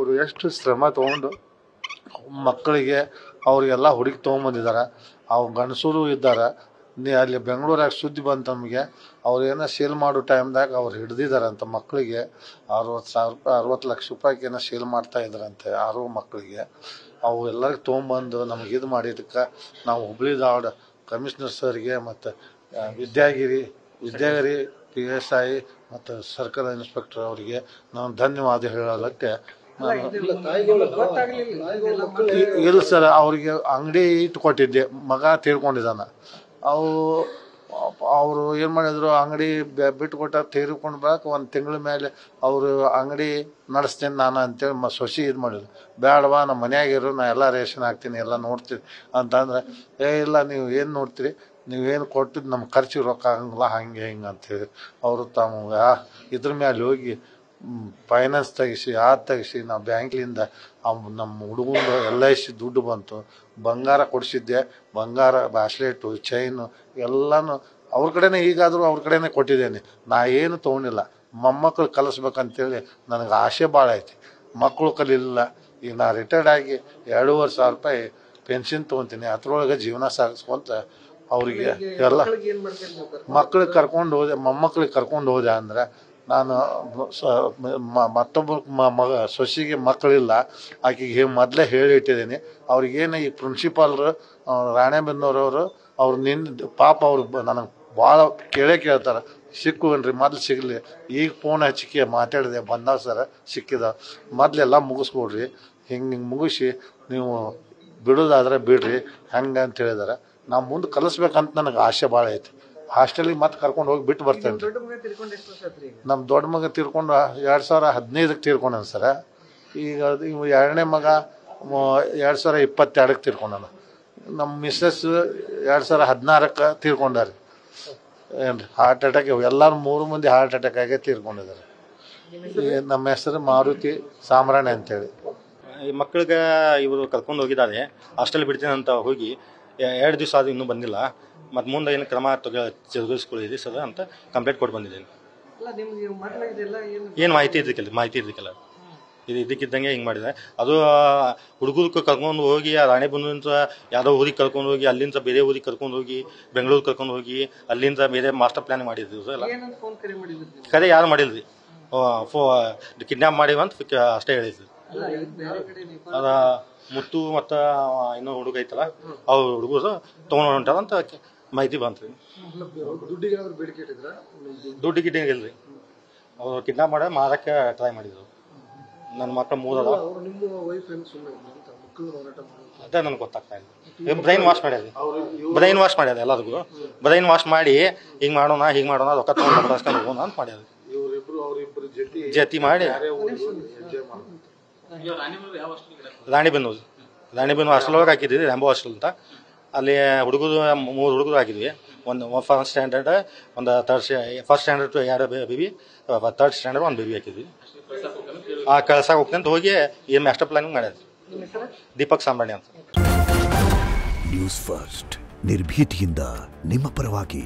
ಅವರು ಎಷ್ಟು ಶ್ರಮ ತೊಗೊಂಡು ಮಕ್ಕಳಿಗೆ ಅವರಿಗೆಲ್ಲ ಹುಡುಕಿ ತೊಗೊಂಬಂದಿದ್ದಾರೆ. ಅವು ಗಂಡಸರು ಇದ್ದಾರೆ. ಅಲ್ಲಿ ಬೆಂಗಳೂರಾಗ ಸುದ್ದಿ ಬಂತು ನಮಗೆ. ಅವ್ರು ಏನೋ ಸೇಲ್ ಮಾಡೋ ಟೈಮ್ದಾಗ ಅವ್ರು ಹಿಡ್ದಿದ್ದಾರಂತ ಮಕ್ಕಳಿಗೆ 60,000 ರೂಪಾಯಿ 60 ಲಕ್ಷ ರೂಪಾಯಿಗೆ ಏನೋ ಸೇಲ್ ಮಾಡ್ತಾ ಇದ್ದಾರಂತೆ 6 ಮಕ್ಕಳಿಗೆ. ಅವು ಎಲ್ಲರಿಗೂ ತೊಗೊಂಬಂದು ನಮ್ಗೆ ಇದು ಮಾಡಿದ್ದಕ್ಕೆ ನಾವು ಹುಬ್ಳಿ ಧಾರವಾಡ ಕಮಿಷನರ್ ಸರ್ಗೆ ಮತ್ತು ವಿದ್ಯಾಗಿರಿ PSI ಮತ್ತು ಸರ್ಕಲ್ ಇನ್ಸ್ಪೆಕ್ಟರ್ ಅವರಿಗೆ ನಾನು ಧನ್ಯವಾದ ಹೇಳೋದಕ್ಕೆ ಇಲ್ಲ ಸರ್. ಅವ್ರಿಗೆ ಅಂಗಡಿ ಇಟ್ಕೊಟ್ಟಿದ್ದೆ, ಮಗ ತೀರ್ಕೊಂಡಿದ್ದಾನೆ. ಅವರು ಏನು ಮಾಡಿದ್ರು, ಅಂಗಡಿ ಬಿಟ್ಟು ಕೊಟ್ಟ ತೀರ್ಕೊಂಡು ಬರೋಕೆ 1 ತಿಂಗಳ ಮೇಲೆ ಅವರು ಅಂಗಡಿ ನಡೆಸ್ತೇನೆ ನಾನು ಅಂತೇಳಿ ಸೊಸಿ ಇದು ಮಾಡಿದ್ರು. ಬೇಡವಾ, ನಮ್ಮ ಮನ್ಯಾಗಿರು, ನಾ ಎಲ್ಲ ರೇಷನ್ ಹಾಕ್ತೀನಿ, ಎಲ್ಲ ನೋಡ್ತೀನಿ ಅಂತಂದ್ರೆ, ಇಲ್ಲ ನೀವು ಏನು ನೋಡ್ತೀರಿ, ನೀವೇನು ಕೊಟ್ಟಿದ್ದು ನಮ್ಮ ಖರ್ಚಿಗೆ ರೊಕ್ಕ ಆಗಂಗಿಲ್ಲ, ಹಂಗೆ ಹಿಂಗೆ ಅಂತೇಳಿ ಅವರು ತಾವು ಇದ್ರ ಮೇಲೆ ಹೋಗಿ ಫೈನಾನ್ಸ್ ತೆಗಿಸಿ ನಾವು ಬ್ಯಾಂಕ್ಲಿಂದ ನಮ್ಮ ಹುಡುಗಂದು LIC ದುಡ್ಡು ಬಂತು. ಬಂಗಾರ ಕೊಡಿಸಿದ್ದೆ, ಬಂಗಾರ ಬ್ರಾಸ್ಲೆಟು ಚೈನು ಎಲ್ಲನೂ ಅವ್ರ ಕಡೆನೇ, ಈಗಾದರೂ ಅವ್ರ ಕಡೆನೇ ಕೊಟ್ಟಿದ್ದೇನೆ. ನಾ ಏನು ತೊಗೊಂಡಿಲ್ಲ. ಮೊಮ್ಮಕ್ಕಳು ಕಲಿಸ್ಬೇಕಂತೇಳಿ ನನಗೆ ಆಸೆ ಭಾಳ ಐತಿ. ಮಕ್ಕಳು ಕಲಿಲ್ಲ. ಈಗ ನಾ ರಿಟೈರ್ಡ್ ಆಗಿ 2,500 ರೂಪಾಯಿ ಪೆನ್ಷನ್ ತೊಗೊತೀನಿ. ಅದ್ರೊಳಗೆ ಜೀವನ ಸಾಗಿಸ್ಕೊಂತ ಅವ್ರಿಗೆ ಎಲ್ಲ ಮಕ್ಕಳಿಗೆ ಕರ್ಕೊಂಡು ಹೋದೆ. ಮೊಮ್ಮಕ್ಕಳಿಗೆ ಕರ್ಕೊಂಡು ಹೋದೆ ಅಂದರೆ ನಾನು ಮತ್ತೊಬ್ಬ ಸೊಸಿಗೆ ಮಕ್ಕಳಿಲ್ಲ, ಆಕೆಗೆ ಮೊದಲೇ ಹೇಳಿ ಇಟ್ಟಿದ್ದೀನಿ. ಅವ್ರಿಗೇನು ಈ ಪ್ರಿನ್ಸಿಪಾಲ್ರು ರಾಣೆಬೆನ್ನೂರವರು ಅವ್ರು ಪಾಪ ಅವ್ರು ನನಗೆ ಭಾಳ ಕೇಳ್ತಾರೆ, ಸಿಕ್ಕುವನ್ರಿ ಮೊದಲು ಸಿಗಲಿ. ಈಗ ಫೋನ್ ಹಚ್ಚಿಕೆ ಮಾತಾಡಿದೆ, ಬಂದಾವ ಸರ ಸಿಕ್ಕಿದ, ಮೊದಲೆಲ್ಲ ಮುಗಿಸ್ಕೊಡ್ರಿ, ಹಿಂಗೆ ಮುಗಿಸಿ ನೀವು ಬಿಡೋದಾದ್ರೆ ಬಿಡ್ರಿ ಹಂಗೆ ಅಂತ ಹೇಳಿದಾರೆ. ನಾವು ಮುಂದೆ ಕಲಿಸ್ಬೇಕಂತ ನನಗೆ ಆಸೆ ಭಾಳ ಐತಿ. ಹಾಸ್ಟೆಲಿಗೆ ಮತ್ತೆ ಕರ್ಕೊಂಡು ಹೋಗಿ ಬಿಟ್ಟು ಬರ್ತೇನೆ. ನಮ್ಮ ದೊಡ್ಡ ಮಗ ತೀರ್ಕೊಂಡು 2015ಕ್ಕೆ ತೀರ್ಕೊಂಡಾನ ಸರ. ಈಗ ಇವು 2ನೇ ಮಗ 2022ಕ್ಕೆ ತೀರ್ಕೊಂಡಾನ. ನಮ್ಮ ಮಿಸ್ಸಸ್ 2016ಕ್ಕೆ ತೀರ್ಕೊಂಡಾರೆ. ಏನು ಹಾರ್ಟ್ ಅಟ್ಯಾಕ್, ಎಲ್ಲರೂ 3 ಮಂದಿ ಹಾರ್ಟ್ ಅಟ್ಯಾಕ್ ಆಗೇ ತೀರ್ಕೊಂಡಿದ್ದಾರೆ. ನಮ್ಮ ಹೆಸರು ಮಾರುತಿ ಸಾಮ್ರಾಣಿ ಅಂತೇಳಿ. ಈ ಮಕ್ಕಳಿಗೆ ಇವರು ಕರ್ಕೊಂಡು ಹೋಗಿದ್ದಾರೆ. ಹಾಸ್ಟೆಲ್ ಬಿಡ್ತೀನಿ ಅಂತ ಹೋಗಿ 2 ದಿವಸ ಆದರೂ ಇನ್ನೂ ಬಂದಿಲ್ಲ. ಮತ್ತು ಮುಂದೆ ಏನು ಕ್ರಮ ಜರುಗಿಸ್ಕೊಳ್ಳಿರಿ ಸರ್ ಅಂತ ಕಂಪ್ಲೇಂಟ್ ಕೊಟ್ಟು ಬಂದಿದ್ದೇನೆ. ಏನು ಮಾಹಿತಿ ಇದ್ದಕ್ಕಿಲ್ಲ ಇದು ಇದಕ್ಕಿದ್ದಂಗೆ ಹಿಂಗೆ ಮಾಡಿದೆ. ಅದು ಹುಡುಗರು ಕರ್ಕೊಂಡು ಹೋಗಿ ರಾಣೆಬೆನ್ನೂರಿಂದ ಯಾವುದೋ ಊರಿಗೆ ಕರ್ಕೊಂಡು ಹೋಗಿ, ಅಲ್ಲಿಂದ ಬೇರೆ ಊರಿಗೆ ಕರ್ಕೊಂಡು ಹೋಗಿ, ಬೆಂಗಳೂರಿಗೆ ಕರ್ಕೊಂಡು ಹೋಗಿ, ಅಲ್ಲಿಂದ ಬೇರೆ ಮಾಸ್ಟರ್ ಪ್ಲಾನ್ ಮಾಡಿದ್ರು. ಎಲ್ಲ ಕರೆ ಯಾರು ಮಾಡಿಲ್ರಿ, ಕಿಡ್ನ್ಯಾಪ್ ಮಾಡಿವಂತ ಅಷ್ಟೇ ಹೇಳಿದ್ರು. ಅದ ಮುತ್ತು ಮತ್ತು ಇನ್ನೂ ಹುಡುಗ ಐತಲ್ಲ, ಅವ್ರು ಹುಡುಗರು ತೊಗೊಂಡು ಹೊಂಟಾರಂತ ಮಾಹಿತಿ ಬಂತು. ದುಡ್ಡು ಗಿಡ್ಡಿಗಿಲ್ರಿ, ಅವ್ರು ಕಿಡ್ನಾಪ್ ಮಾಡಿ ಮಾರಕ್ಕೆ ಟ್ರೈ ಮಾಡಿದ್ರು. ನನ್ನ ಮಕ್ಕಳು 3 ಅದಾವ. ಅದೇ ನನಗೆ ಗೊತ್ತಾಗ್ತಾ ಇಲ್ಲ. ಬ್ರೈನ್ ವಾಶ್ ಮಾಡ್ಯಾದ ಎಲ್ಲರಿಗೂ. ಬ್ರೈನ್ ವಾಶ್ ಮಾಡಿ ಹಿಂಗೆ ಮಾಡೋಣ ರೊಕ್ಕ ತೊಗೊಂಡು ಬರ್ಸ್ಕೊಂಡು ಹೋಗೋಣ ಅಂತ ಮಾಡ್ಯಾದ. ಜತಿ ಮಾಡಿ ರಾಣಿಬೆನ್ನೂರು ಹಾಸ್ಟೆಲ್ ಒಳಗೆ ಹಾಕಿದ್ವಿ, ರ್ಯಾಂಬೋ ಹಾಸ್ಟೆಲ್ ಅಂತ. ಅಲ್ಲಿ ಹುಡುಗರು 3 ಹುಡುಗರು ಹಾಕಿದ್ವಿ. ಒಂದು ಫಸ್ಟ್ ಸ್ಟ್ಯಾಂಡರ್ಡ್, ಒಂದು first standard 2 baby, 3rd standard 1 baby ಹಾಕಿದ್ವಿ. ಕಳ್ಸಾಕ ಹೋಗ್ತಂತ ಹೋಗಿ ಏನು ಮಾಸ್ಟರ್ ಪ್ಲಾನಿಂಗ್ ಮಾಡ್ಯಾರ. ದೀಪಕ್ ಸಾಂಬ್ರಾಣಿ ಅಂತ. ನ್ಯೂಸ್ ಫಸ್ಟ್, ನಿರ್ಭೀತಿಯಿಂದ ನಿಮ್ಮ ಪರವಾಗಿ.